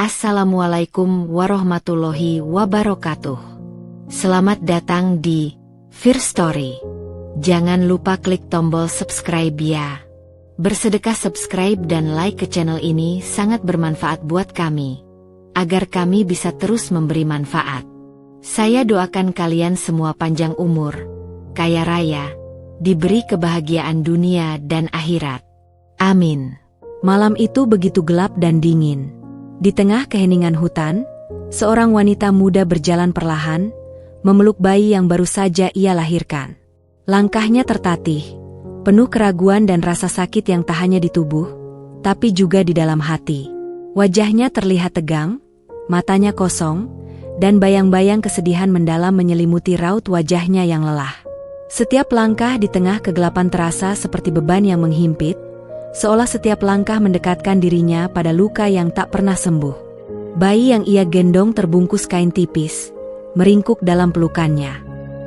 Assalamualaikum warahmatullahi wabarakatuh. Selamat datang di First Story. Jangan lupa klik tombol subscribe ya. Bersedekah subscribe dan like ke channel ini sangat bermanfaat buat kami, agar kami bisa terus memberi manfaat. Saya doakan kalian semua panjang umur, kaya raya, diberi kebahagiaan dunia dan akhirat. Amin. Malam itu begitu gelap dan dingin. Di tengah keheningan hutan, seorang wanita muda berjalan perlahan, memeluk bayi yang baru saja ia lahirkan. Langkahnya tertatih, penuh keraguan dan rasa sakit yang tak hanya di tubuh, tapi juga di dalam hati. Wajahnya terlihat tegang, matanya kosong, dan bayang-bayang kesedihan mendalam menyelimuti raut wajahnya yang lelah. Setiap langkah di tengah kegelapan terasa seperti beban yang menghimpit, seolah setiap langkah mendekatkan dirinya pada luka yang tak pernah sembuh. Bayi yang ia gendong terbungkus kain tipis, meringkuk dalam pelukannya.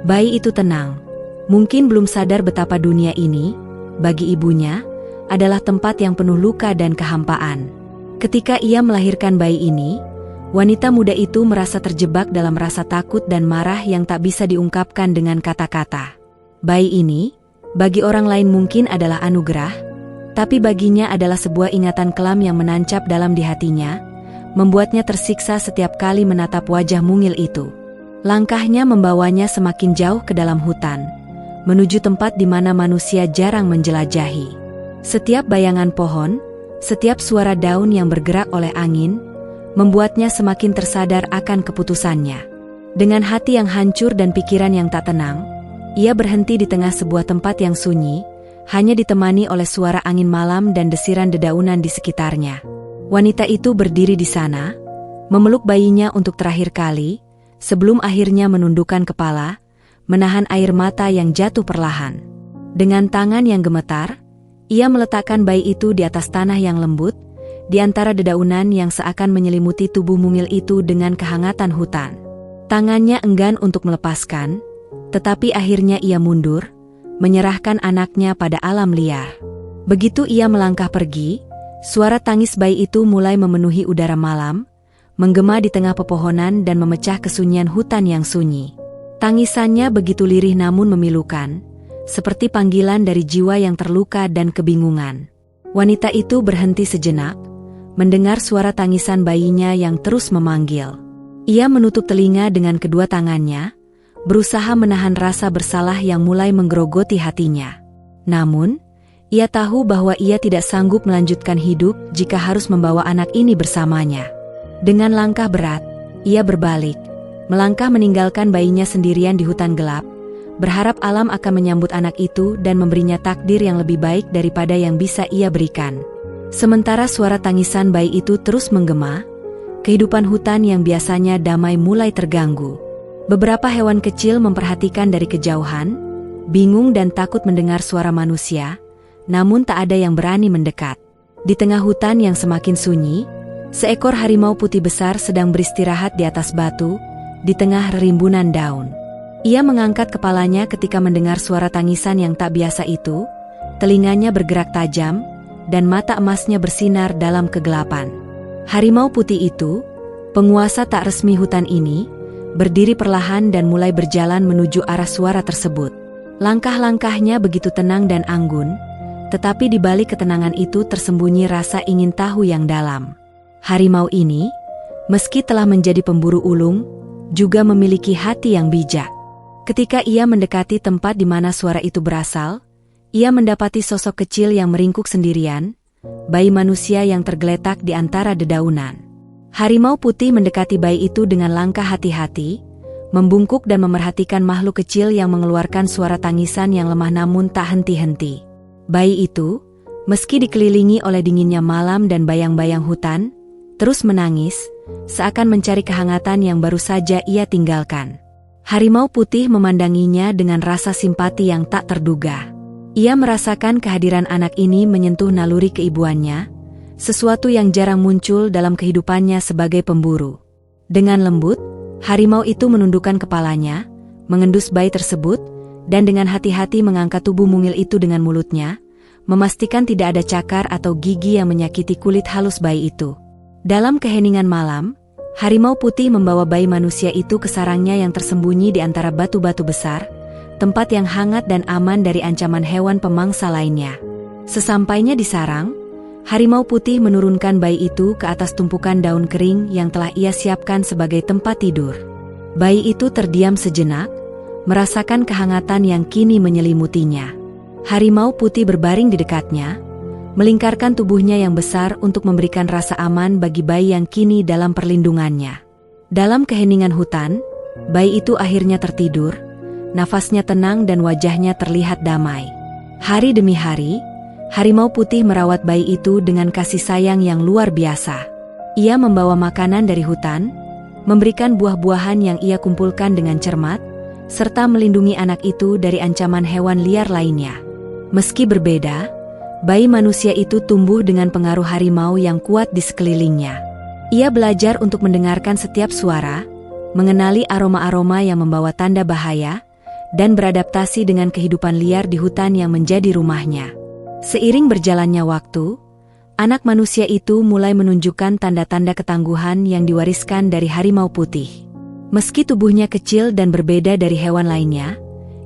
Bayi itu tenang, mungkin belum sadar betapa dunia ini, bagi ibunya, adalah tempat yang penuh luka dan kehampaan. Ketika ia melahirkan bayi ini, wanita muda itu merasa terjebak dalam rasa takut dan marah yang tak bisa diungkapkan dengan kata-kata. Bayi ini, bagi orang lain mungkin adalah anugerah, tapi baginya adalah sebuah ingatan kelam yang menancap dalam di hatinya, membuatnya tersiksa setiap kali menatap wajah mungil itu. Langkahnya membawanya semakin jauh ke dalam hutan, menuju tempat di mana manusia jarang menjelajahi. Setiap bayangan pohon, setiap suara daun yang bergerak oleh angin, membuatnya semakin tersadar akan keputusannya. Dengan hati yang hancur dan pikiran yang tak tenang, ia berhenti di tengah sebuah tempat yang sunyi, hanya ditemani oleh suara angin malam dan desiran dedaunan di sekitarnya. Wanita itu berdiri di sana, memeluk bayinya untuk terakhir kali, sebelum akhirnya menundukkan kepala, menahan air mata yang jatuh perlahan. Dengan tangan yang gemetar, ia meletakkan bayi itu di atas tanah yang lembut, di antara dedaunan yang seakan menyelimuti tubuh mungil itu dengan kehangatan hutan. Tangannya enggan untuk melepaskan, tetapi akhirnya ia mundur, menyerahkan anaknya pada alam liar. Begitu ia melangkah pergi, suara tangis bayi itu mulai memenuhi udara malam, menggema di tengah pepohonan dan memecah kesunyian hutan yang sunyi. Tangisannya begitu lirih namun memilukan, seperti panggilan dari jiwa yang terluka dan kebingungan. Wanita itu berhenti sejenak, mendengar suara tangisan bayinya yang terus memanggil. Ia menutup telinga dengan kedua tangannya, berusaha menahan rasa bersalah yang mulai menggerogoti hatinya. Namun, ia tahu bahwa ia tidak sanggup melanjutkan hidup jika harus membawa anak ini bersamanya. Dengan langkah berat, ia berbalik, melangkah meninggalkan bayinya sendirian di hutan gelap, berharap alam akan menyambut anak itu dan memberinya takdir yang lebih baik daripada yang bisa ia berikan. Sementara suara tangisan bayi itu terus menggema, kehidupan hutan yang biasanya damai mulai terganggu. Beberapa hewan kecil memperhatikan dari kejauhan, bingung dan takut mendengar suara manusia, namun tak ada yang berani mendekat. Di tengah hutan yang semakin sunyi, seekor harimau putih besar sedang beristirahat di atas batu, di tengah rimbunan daun. Ia mengangkat kepalanya ketika mendengar suara tangisan yang tak biasa itu, telinganya bergerak tajam, dan mata emasnya bersinar dalam kegelapan. Harimau putih itu, penguasa tak resmi hutan ini, berdiri perlahan dan mulai berjalan menuju arah suara tersebut. Langkah-langkahnya begitu tenang dan anggun, tetapi di balik ketenangan itu tersembunyi rasa ingin tahu yang dalam. Harimau ini, meski telah menjadi pemburu ulung, juga memiliki hati yang bijak. Ketika ia mendekati tempat di mana suara itu berasal, ia mendapati sosok kecil yang meringkuk sendirian, bayi manusia yang tergeletak di antara dedaunan. Harimau putih mendekati bayi itu dengan langkah hati-hati, membungkuk dan memerhatikan makhluk kecil yang mengeluarkan suara tangisan yang lemah namun tak henti-henti. Bayi itu, meski dikelilingi oleh dinginnya malam dan bayang-bayang hutan, terus menangis, seakan mencari kehangatan yang baru saja ia tinggalkan. Harimau putih memandanginya dengan rasa simpati yang tak terduga. Ia merasakan kehadiran anak ini menyentuh naluri keibuannya, sesuatu yang jarang muncul dalam kehidupannya sebagai pemburu. Dengan lembut, harimau itu menundukkan kepalanya, mengendus bayi tersebut, dan dengan hati-hati mengangkat tubuh mungil itu dengan mulutnya, memastikan tidak ada cakar atau gigi yang menyakiti kulit halus bayi itu. Dalam keheningan malam, harimau putih membawa bayi manusia itu ke sarangnya yang tersembunyi di antara batu-batu besar, tempat yang hangat dan aman dari ancaman hewan pemangsa lainnya. Sesampainya di sarang, harimau putih menurunkan bayi itu ke atas tumpukan daun kering yang telah ia siapkan sebagai tempat tidur. Bayi itu terdiam sejenak, merasakan kehangatan yang kini menyelimutinya. Harimau putih berbaring di dekatnya, melingkarkan tubuhnya yang besar untuk memberikan rasa aman bagi bayi yang kini dalam perlindungannya. Dalam keheningan hutan, bayi itu akhirnya tertidur, nafasnya tenang dan wajahnya terlihat damai. Hari demi hari, harimau putih merawat bayi itu dengan kasih sayang yang luar biasa. Ia membawa makanan dari hutan, memberikan buah-buahan yang ia kumpulkan dengan cermat, serta melindungi anak itu dari ancaman hewan liar lainnya. Meski berbeda, bayi manusia itu tumbuh dengan pengaruh harimau yang kuat di sekelilingnya. Ia belajar untuk mendengarkan setiap suara, mengenali aroma-aroma yang membawa tanda bahaya, dan beradaptasi dengan kehidupan liar di hutan yang menjadi rumahnya. Seiring berjalannya waktu, anak manusia itu mulai menunjukkan tanda-tanda ketangguhan yang diwariskan dari harimau putih. Meski tubuhnya kecil dan berbeda dari hewan lainnya,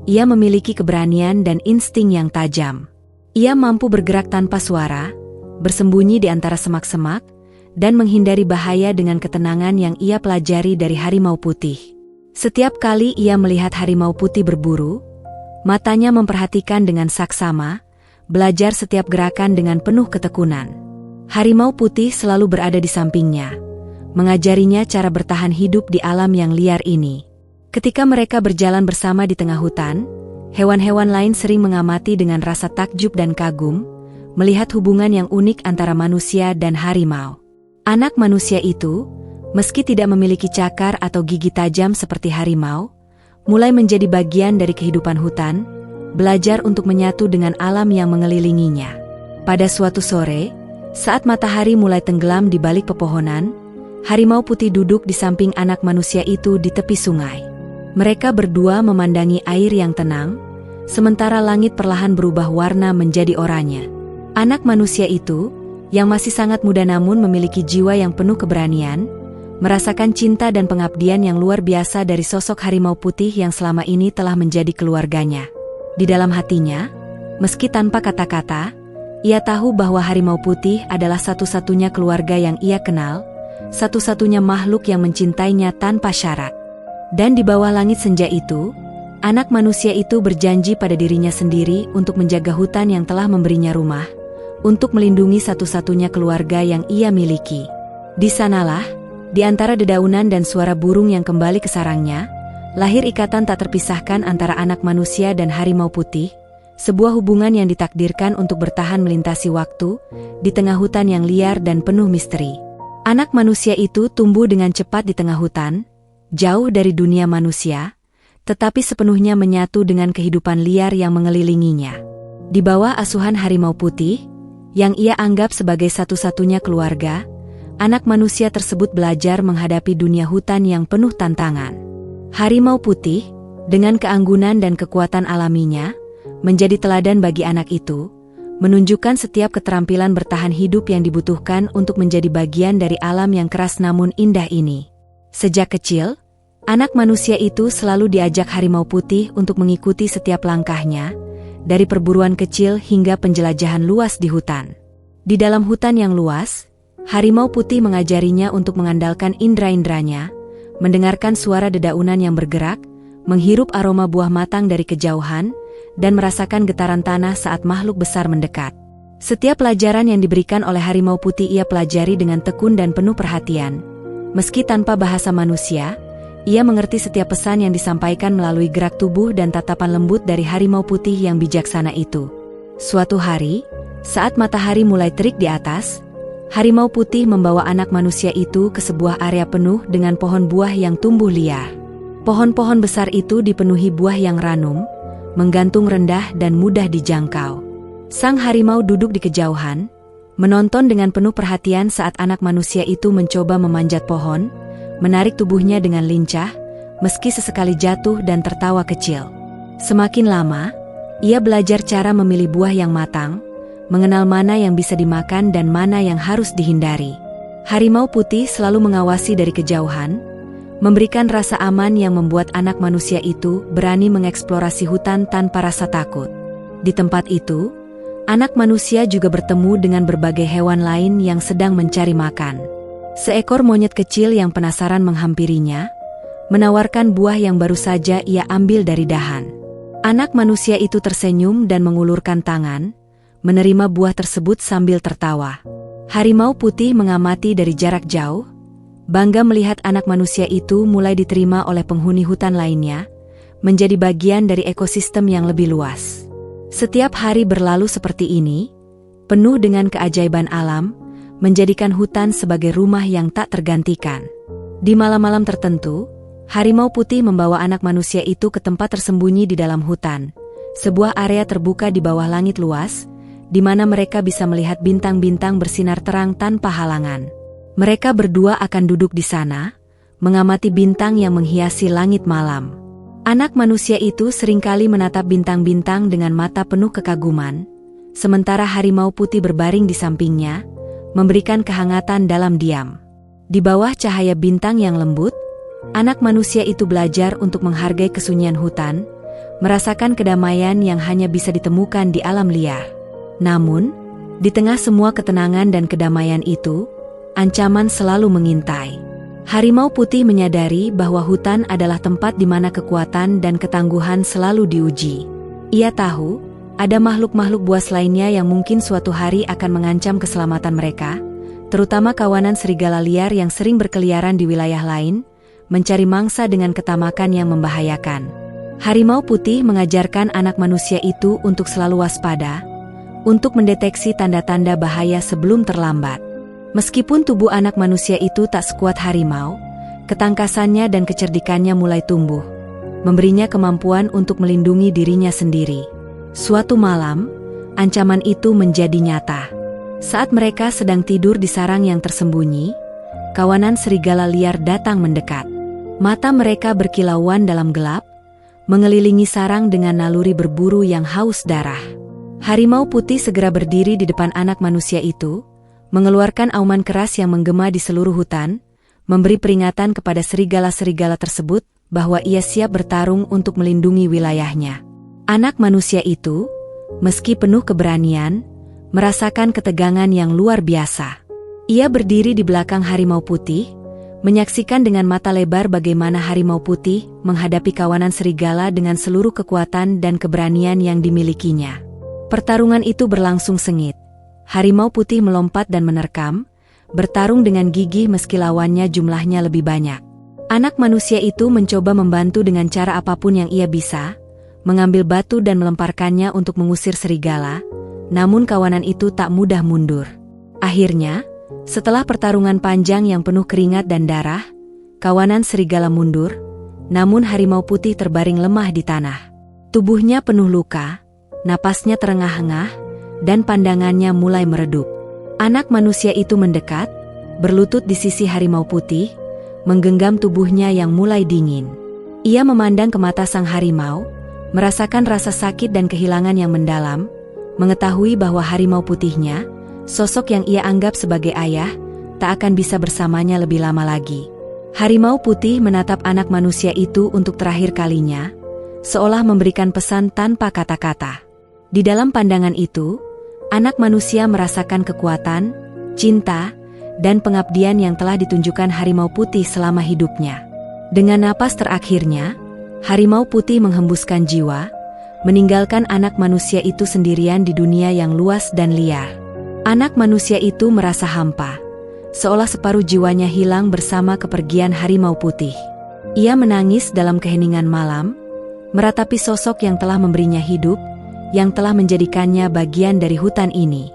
ia memiliki keberanian dan insting yang tajam. Ia mampu bergerak tanpa suara, bersembunyi di antara semak-semak, dan menghindari bahaya dengan ketenangan yang ia pelajari dari harimau putih. Setiap kali ia melihat harimau putih berburu, matanya memperhatikan dengan saksama, belajar setiap gerakan dengan penuh ketekunan. Harimau putih selalu berada di sampingnya, mengajarinya cara bertahan hidup di alam yang liar ini. Ketika mereka berjalan bersama di tengah hutan, hewan-hewan lain sering mengamati dengan rasa takjub dan kagum, melihat hubungan yang unik antara manusia dan harimau. Anak manusia itu, meski tidak memiliki cakar atau gigi tajam seperti harimau, mulai menjadi bagian dari kehidupan hutan, belajar untuk menyatu dengan alam yang mengelilinginya. Pada suatu sore, saat matahari mulai tenggelam di balik pepohonan, harimau putih duduk di samping anak manusia itu di tepi sungai. Mereka berdua memandangi air yang tenang, sementara langit perlahan berubah warna menjadi oranye. Anak manusia itu, yang masih sangat muda namun memiliki jiwa yang penuh keberanian, merasakan cinta dan pengabdian yang luar biasa dari sosok harimau putih yang selama ini telah menjadi keluarganya. Di dalam hatinya, meski tanpa kata-kata, ia tahu bahwa harimau putih adalah satu-satunya keluarga yang ia kenal, satu-satunya makhluk yang mencintainya tanpa syarat. Dan di bawah langit senja itu, anak manusia itu berjanji pada dirinya sendiri untuk menjaga hutan yang telah memberinya rumah, untuk melindungi satu-satunya keluarga yang ia miliki. Di sanalah, di antara dedaunan dan suara burung yang kembali ke sarangnya, lahir ikatan tak terpisahkan antara anak manusia dan harimau putih, sebuah hubungan yang ditakdirkan untuk bertahan melintasi waktu, di tengah hutan yang liar dan penuh misteri. Anak manusia itu tumbuh dengan cepat di tengah hutan, jauh dari dunia manusia, tetapi sepenuhnya menyatu dengan kehidupan liar yang mengelilinginya. Di bawah asuhan harimau putih, yang ia anggap sebagai satu-satunya keluarga, anak manusia tersebut belajar menghadapi dunia hutan yang penuh tantangan. Harimau putih, dengan keanggunan dan kekuatan alaminya, menjadi teladan bagi anak itu, menunjukkan setiap keterampilan bertahan hidup yang dibutuhkan untuk menjadi bagian dari alam yang keras namun indah ini. Sejak kecil, anak manusia itu selalu diajak harimau putih untuk mengikuti setiap langkahnya, dari perburuan kecil hingga penjelajahan luas di hutan. Di dalam hutan yang luas, harimau putih mengajarinya untuk mengandalkan indera-inderanya, mendengarkan suara dedaunan yang bergerak, menghirup aroma buah matang dari kejauhan, dan merasakan getaran tanah saat makhluk besar mendekat. Setiap pelajaran yang diberikan oleh harimau putih ia pelajari dengan tekun dan penuh perhatian. Meski tanpa bahasa manusia, ia mengerti setiap pesan yang disampaikan melalui gerak tubuh dan tatapan lembut dari harimau putih yang bijaksana itu. Suatu hari, saat matahari mulai terik di atas, harimau putih membawa anak manusia itu ke sebuah area penuh dengan pohon buah yang tumbuh liar. Pohon-pohon besar itu dipenuhi buah yang ranum, menggantung rendah dan mudah dijangkau. Sang harimau duduk di kejauhan, menonton dengan penuh perhatian saat anak manusia itu mencoba memanjat pohon, menarik tubuhnya dengan lincah, meski sesekali jatuh dan tertawa kecil. Semakin lama, ia belajar cara memilih buah yang matang, mengenal mana yang bisa dimakan dan mana yang harus dihindari. Harimau putih selalu mengawasi dari kejauhan, memberikan rasa aman yang membuat anak manusia itu berani mengeksplorasi hutan tanpa rasa takut. Di tempat itu, anak manusia juga bertemu dengan berbagai hewan lain yang sedang mencari makan. Seekor monyet kecil yang penasaran menghampirinya, menawarkan buah yang baru saja ia ambil dari dahan. Anak manusia itu tersenyum dan mengulurkan tangan, menerima buah tersebut sambil tertawa. Harimau putih mengamati dari jarak jauh, bangga melihat anak manusia itu mulai diterima oleh penghuni hutan lainnya, menjadi bagian dari ekosistem yang lebih luas. Setiap hari berlalu seperti ini, penuh dengan keajaiban alam, menjadikan hutan sebagai rumah yang tak tergantikan. Di malam-malam tertentu, harimau putih membawa anak manusia itu ke tempat tersembunyi di dalam hutan, sebuah area terbuka di bawah langit luas, di mana mereka bisa melihat bintang-bintang bersinar terang tanpa halangan. Mereka berdua akan duduk di sana, mengamati bintang yang menghiasi langit malam. Anak manusia itu seringkali menatap bintang-bintang dengan mata penuh kekaguman, sementara harimau putih berbaring di sampingnya, memberikan kehangatan dalam diam. Di bawah cahaya bintang yang lembut, anak manusia itu belajar untuk menghargai kesunyian hutan, merasakan kedamaian yang hanya bisa ditemukan di alam liar. Namun, di tengah semua ketenangan dan kedamaian itu, ancaman selalu mengintai. Harimau putih menyadari bahwa hutan adalah tempat di mana kekuatan dan ketangguhan selalu diuji. Ia tahu, ada makhluk-makhluk buas lainnya yang mungkin suatu hari akan mengancam keselamatan mereka, terutama kawanan serigala liar yang sering berkeliaran di wilayah lain, mencari mangsa dengan ketamakan yang membahayakan. Harimau putih mengajarkan anak manusia itu untuk selalu waspada, untuk mendeteksi tanda-tanda bahaya sebelum terlambat. Meskipun tubuh anak manusia itu tak sekuat harimau, ketangkasannya dan kecerdikannya mulai tumbuh, memberinya kemampuan untuk melindungi dirinya sendiri. Suatu malam, ancaman itu menjadi nyata. Saat mereka sedang tidur di sarang yang tersembunyi, kawanan serigala liar datang mendekat. Mata mereka berkilauan dalam gelap, mengelilingi sarang dengan naluri berburu yang haus darah. Harimau putih segera berdiri di depan anak manusia itu, mengeluarkan auman keras yang menggema di seluruh hutan, memberi peringatan kepada serigala-serigala tersebut bahwa ia siap bertarung untuk melindungi wilayahnya. Anak manusia itu, meski penuh keberanian, merasakan ketegangan yang luar biasa. Ia berdiri di belakang harimau putih, menyaksikan dengan mata lebar bagaimana harimau putih menghadapi kawanan serigala dengan seluruh kekuatan dan keberanian yang dimilikinya. Pertarungan itu berlangsung sengit. Harimau putih melompat dan menerkam, bertarung dengan gigih meski lawannya jumlahnya lebih banyak. Anak manusia itu mencoba membantu dengan cara apapun yang ia bisa, mengambil batu dan melemparkannya untuk mengusir serigala, namun kawanan itu tak mudah mundur. Akhirnya, setelah pertarungan panjang yang penuh keringat dan darah, kawanan serigala mundur, namun harimau putih terbaring lemah di tanah. Tubuhnya penuh luka, napasnya terengah-engah, dan pandangannya mulai meredup. Anak manusia itu mendekat, berlutut di sisi harimau putih, menggenggam tubuhnya yang mulai dingin. Ia memandang ke mata sang harimau, merasakan rasa sakit dan kehilangan yang mendalam, mengetahui bahwa harimau putihnya, sosok yang ia anggap sebagai ayah, tak akan bisa bersamanya lebih lama lagi. Harimau putih menatap anak manusia itu untuk terakhir kalinya, seolah memberikan pesan tanpa kata-kata. Di dalam pandangan itu, anak manusia merasakan kekuatan, cinta, dan pengabdian yang telah ditunjukkan harimau putih selama hidupnya. Dengan napas terakhirnya, harimau putih menghembuskan jiwa, meninggalkan anak manusia itu sendirian di dunia yang luas dan liar. Anak manusia itu merasa hampa, seolah separuh jiwanya hilang bersama kepergian harimau putih. Ia menangis dalam keheningan malam, meratapi sosok yang telah memberinya hidup, yang telah menjadikannya bagian dari hutan ini.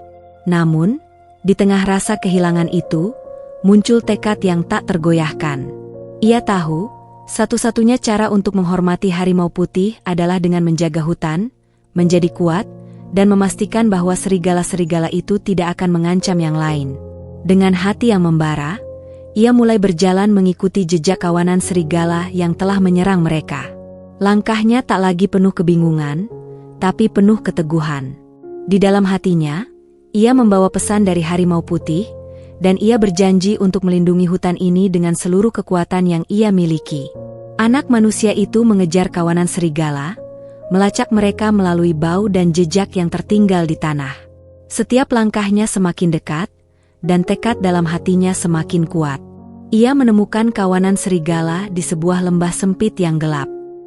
Namun, di tengah rasa kehilangan itu, muncul tekad yang tak tergoyahkan. Ia tahu, satu-satunya cara untuk menghormati harimau putih adalah dengan menjaga hutan, menjadi kuat, dan memastikan bahwa serigala-serigala itu tidak akan mengancam yang lain. Dengan hati yang membara, ia mulai berjalan mengikuti jejak kawanan serigala yang telah menyerang mereka. Langkahnya tak lagi penuh kebingungan, tapi penuh keteguhan. Di dalam hatinya, ia membawa pesan dari harimau putih, dan ia berjanji untuk melindungi hutan ini dengan seluruh kekuatan yang ia miliki. Anak manusia itu mengejar kawanan serigala, melacak mereka melalui bau dan jejak yang tertinggal di tanah. Setiap langkahnya semakin dekat, dan tekad dalam hatinya semakin kuat. Ia menemukan kawanan serigala di sebuah lembah sempit yang gelap.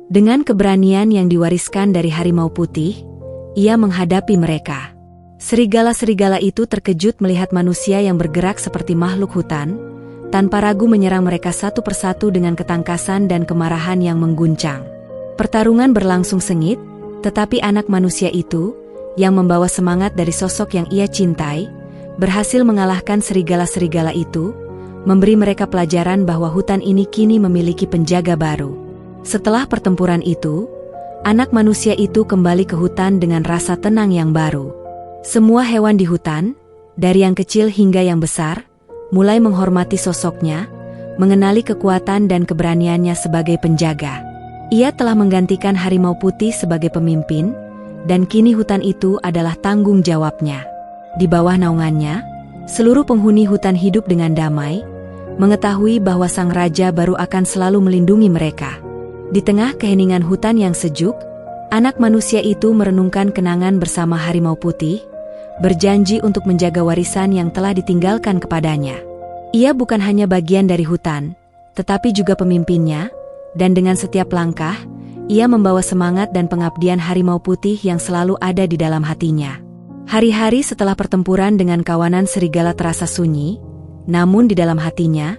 Dengan keberanian yang diwariskan dari harimau putih, ia menghadapi mereka. Serigala-serigala itu terkejut melihat manusia yang bergerak seperti makhluk hutan, tanpa ragu menyerang mereka satu persatu dengan ketangkasan dan kemarahan yang mengguncang. Pertarungan berlangsung sengit, tetapi anak manusia itu, yang membawa semangat dari sosok yang ia cintai, berhasil mengalahkan serigala-serigala itu, memberi mereka pelajaran bahwa hutan ini kini memiliki penjaga baru. Setelah pertempuran itu, anak manusia itu kembali ke hutan dengan rasa tenang yang baru. Semua hewan di hutan, dari yang kecil hingga yang besar, mulai menghormati sosoknya, mengenali kekuatan dan keberaniannya sebagai penjaga. Ia telah menggantikan harimau putih sebagai pemimpin, dan kini hutan itu adalah tanggung jawabnya. Di bawah naungannya, seluruh penghuni hutan hidup dengan damai, mengetahui bahwa sang raja baru akan selalu melindungi mereka. Di tengah keheningan hutan yang sejuk, anak manusia itu merenungkan kenangan bersama harimau putih, berjanji untuk menjaga warisan yang telah ditinggalkan kepadanya. Ia bukan hanya bagian dari hutan, tetapi juga pemimpinnya, dan dengan setiap langkah, ia membawa semangat dan pengabdian harimau putih yang selalu ada di dalam hatinya. Hari-hari setelah pertempuran dengan kawanan serigala terasa sunyi, namun di dalam hatinya,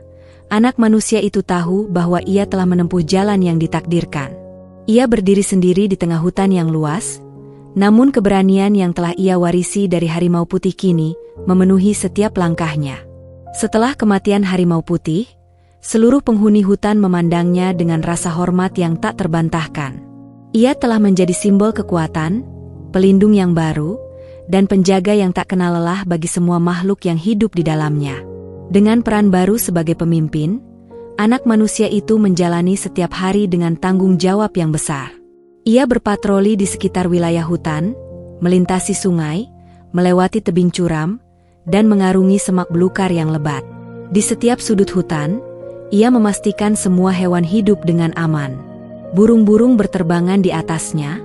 anak manusia itu tahu bahwa ia telah menempuh jalan yang ditakdirkan. Ia berdiri sendiri di tengah hutan yang luas, namun keberanian yang telah ia warisi dari harimau putih kini memenuhi setiap langkahnya. Setelah kematian harimau putih, seluruh penghuni hutan memandangnya dengan rasa hormat yang tak terbantahkan. Ia telah menjadi simbol kekuatan, pelindung yang baru, dan penjaga yang tak kenal lelah bagi semua makhluk yang hidup di dalamnya. Dengan peran baru sebagai pemimpin, anak manusia itu menjalani setiap hari dengan tanggung jawab yang besar. Ia berpatroli di sekitar wilayah hutan, melintasi sungai, melewati tebing curam, dan mengarungi semak belukar yang lebat. Di setiap sudut hutan, ia memastikan semua hewan hidup dengan aman. Burung-burung berterbangan di atasnya,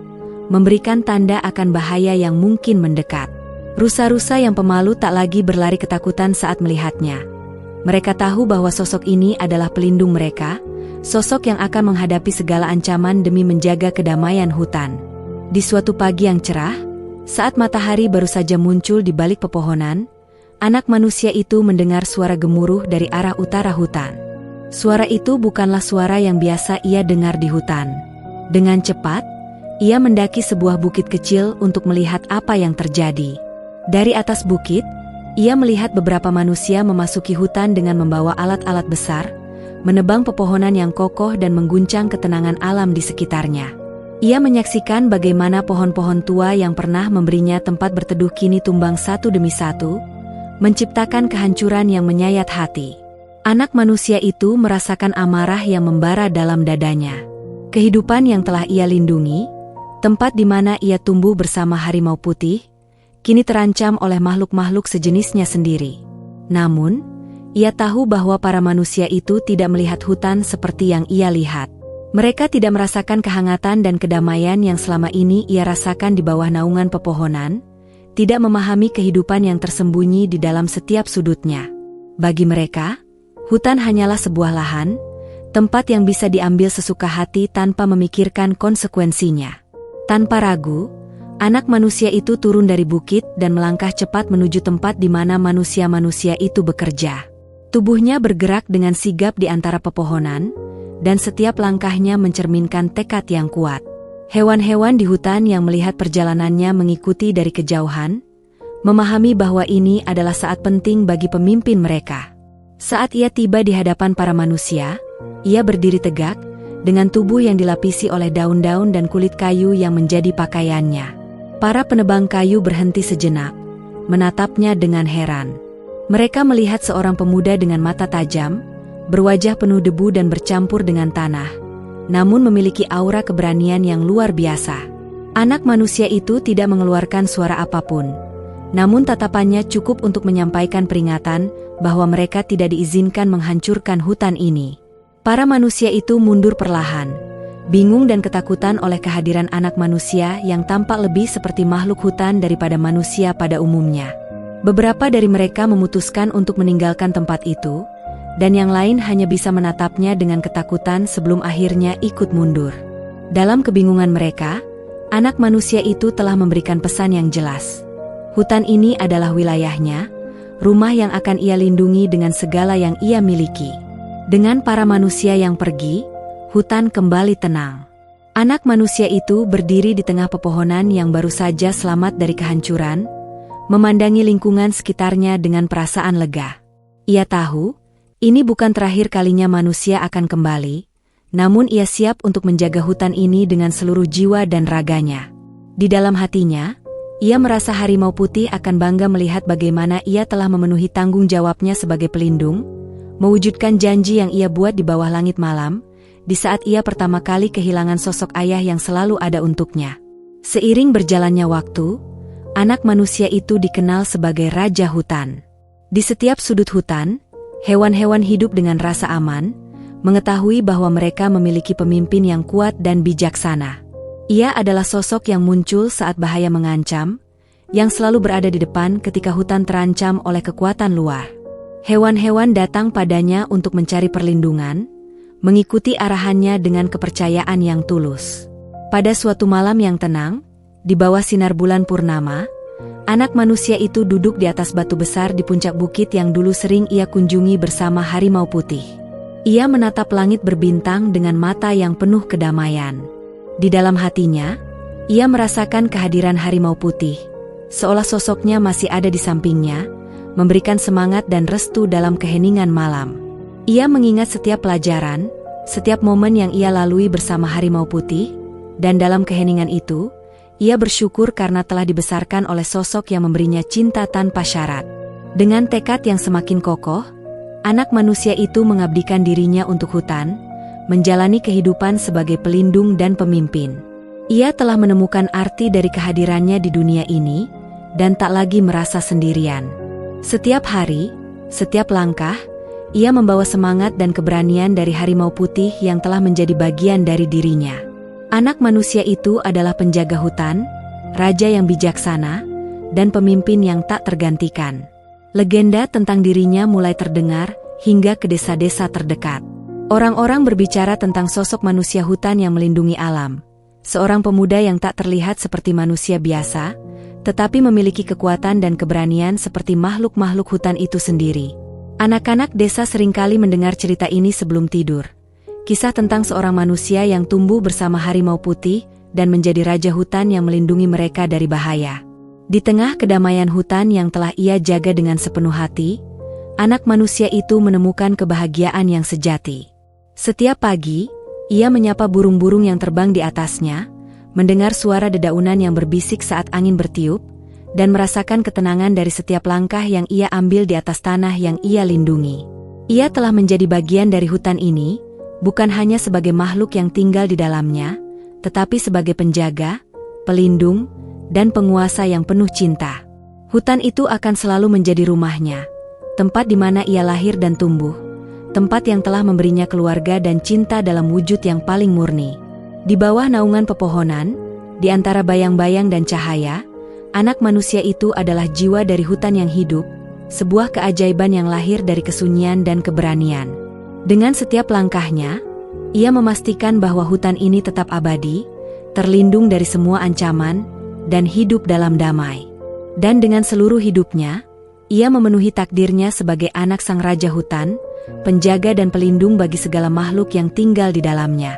memberikan tanda akan bahaya yang mungkin mendekat. Rusa-rusa yang pemalu tak lagi berlari ketakutan saat melihatnya. Mereka tahu bahwa sosok ini adalah pelindung mereka, sosok yang akan menghadapi segala ancaman demi menjaga kedamaian hutan. Di suatu pagi yang cerah, saat matahari baru saja muncul di balik pepohonan, anak manusia itu mendengar suara gemuruh dari arah utara hutan. Suara itu bukanlah suara yang biasa ia dengar di hutan. Dengan cepat, ia mendaki sebuah bukit kecil untuk melihat apa yang terjadi. Dari atas bukit, ia melihat beberapa manusia memasuki hutan dengan membawa alat-alat besar, menebang pepohonan yang kokoh dan mengguncang ketenangan alam di sekitarnya. Ia menyaksikan bagaimana pohon-pohon tua yang pernah memberinya tempat berteduh kini tumbang satu demi satu, menciptakan kehancuran yang menyayat hati. Anak manusia itu merasakan amarah yang membara dalam dadanya. Kehidupan yang telah ia lindungi, tempat di mana ia tumbuh bersama harimau putih, kini terancam oleh makhluk-makhluk sejenisnya sendiri. Namun, ia tahu bahwa para manusia itu tidak melihat hutan seperti yang ia lihat. Mereka tidak merasakan kehangatan dan kedamaian yang selama ini ia rasakan di bawah naungan pepohonan, tidak memahami kehidupan yang tersembunyi di dalam setiap sudutnya. Bagi mereka, hutan hanyalah sebuah lahan, tempat yang bisa diambil sesuka hati tanpa memikirkan konsekuensinya. Tanpa ragu, anak manusia itu turun dari bukit dan melangkah cepat menuju tempat di mana manusia-manusia itu bekerja. Tubuhnya bergerak dengan sigap di antara pepohonan, dan setiap langkahnya mencerminkan tekad yang kuat. Hewan-hewan di hutan yang melihat perjalanannya mengikuti dari kejauhan, memahami bahwa ini adalah saat penting bagi pemimpin mereka. Saat ia tiba di hadapan para manusia, ia berdiri tegak, dengan tubuh yang dilapisi oleh daun-daun dan kulit kayu yang menjadi pakaiannya. Para penebang kayu berhenti sejenak, menatapnya dengan heran. Mereka melihat seorang pemuda dengan mata tajam, berwajah penuh debu dan bercampur dengan tanah, namun memiliki aura keberanian yang luar biasa. Anak manusia itu tidak mengeluarkan suara apapun, Namun tatapannya cukup untuk menyampaikan peringatan bahwa mereka tidak diizinkan menghancurkan hutan ini. Para manusia itu mundur perlahan, bingung dan ketakutan oleh kehadiran anak manusia yang tampak lebih seperti makhluk hutan daripada manusia pada umumnya. Beberapa dari mereka memutuskan untuk meninggalkan tempat itu, dan yang lain hanya bisa menatapnya dengan ketakutan sebelum akhirnya ikut mundur. Dalam kebingungan mereka, anak manusia itu telah memberikan pesan yang jelas. Hutan ini adalah wilayahnya, rumah yang akan ia lindungi dengan segala yang ia miliki. Dengan para manusia yang pergi, hutan kembali tenang. Anak manusia itu berdiri di tengah pepohonan yang baru saja selamat dari kehancuran, memandangi lingkungan sekitarnya dengan perasaan lega. Ia tahu, ini bukan terakhir kalinya manusia akan kembali, namun ia siap untuk menjaga hutan ini dengan seluruh jiwa dan raganya. Di dalam hatinya, ia merasa harimau putih akan bangga melihat bagaimana ia telah memenuhi tanggung jawabnya sebagai pelindung, mewujudkan janji yang ia buat di bawah langit malam, di saat ia pertama kali kehilangan sosok ayah yang selalu ada untuknya. Seiring berjalannya waktu, anak manusia itu dikenal sebagai Raja Hutan. Di setiap sudut hutan, hewan-hewan hidup dengan rasa aman, mengetahui bahwa mereka memiliki pemimpin yang kuat dan bijaksana. Ia adalah sosok yang muncul saat bahaya mengancam, yang selalu berada di depan ketika hutan terancam oleh kekuatan luar. Hewan-hewan datang padanya untuk mencari perlindungan, mengikuti arahannya dengan kepercayaan yang tulus. Pada suatu malam yang tenang, di bawah sinar bulan purnama, anak manusia itu duduk di atas batu besar di puncak bukit yang dulu sering ia kunjungi bersama harimau putih. Ia menatap langit berbintang dengan mata yang penuh kedamaian. Di dalam hatinya, ia merasakan kehadiran harimau putih, seolah sosoknya masih ada di sampingnya, memberikan semangat dan restu dalam keheningan malam. Ia mengingat setiap pelajaran, setiap momen yang ia lalui bersama harimau putih, dan dalam keheningan itu, ia bersyukur karena telah dibesarkan oleh sosok yang memberinya cinta tanpa syarat. Dengan tekad yang semakin kokoh, anak manusia itu mengabdikan dirinya untuk hutan, menjalani kehidupan sebagai pelindung dan pemimpin. Ia telah menemukan arti dari kehadirannya di dunia ini, dan tak lagi merasa sendirian. Setiap hari, setiap langkah, ia membawa semangat dan keberanian dari harimau putih yang telah menjadi bagian dari dirinya. Anak manusia itu adalah penjaga hutan, raja yang bijaksana, dan pemimpin yang tak tergantikan. Legenda tentang dirinya mulai terdengar hingga ke desa-desa terdekat. Orang-orang berbicara tentang sosok manusia hutan yang melindungi alam. Seorang pemuda yang tak terlihat seperti manusia biasa, tetapi memiliki kekuatan dan keberanian seperti makhluk-makhluk hutan itu sendiri. Anak-anak desa seringkali mendengar cerita ini sebelum tidur. Kisah tentang seorang manusia yang tumbuh bersama harimau putih dan menjadi raja hutan yang melindungi mereka dari bahaya. Di tengah kedamaian hutan yang telah ia jaga dengan sepenuh hati, anak manusia itu menemukan kebahagiaan yang sejati. Setiap pagi, ia menyapa burung-burung yang terbang di atasnya, mendengar suara dedaunan yang berbisik saat angin bertiup, dan merasakan ketenangan dari setiap langkah yang ia ambil di atas tanah yang ia lindungi. Ia telah menjadi bagian dari hutan ini, bukan hanya sebagai makhluk yang tinggal di dalamnya, tetapi sebagai penjaga, pelindung, dan penguasa yang penuh cinta. Hutan itu akan selalu menjadi rumahnya, tempat di mana ia lahir dan tumbuh, tempat yang telah memberinya keluarga dan cinta dalam wujud yang paling murni. Di bawah naungan pepohonan, di antara bayang-bayang dan cahaya, anak manusia itu adalah jiwa dari hutan yang hidup, sebuah keajaiban yang lahir dari kesunyian dan keberanian. Dengan setiap langkahnya, ia memastikan bahwa hutan ini tetap abadi, terlindung dari semua ancaman, dan hidup dalam damai. Dan dengan seluruh hidupnya, ia memenuhi takdirnya sebagai anak sang raja hutan, penjaga dan pelindung bagi segala makhluk yang tinggal di dalamnya.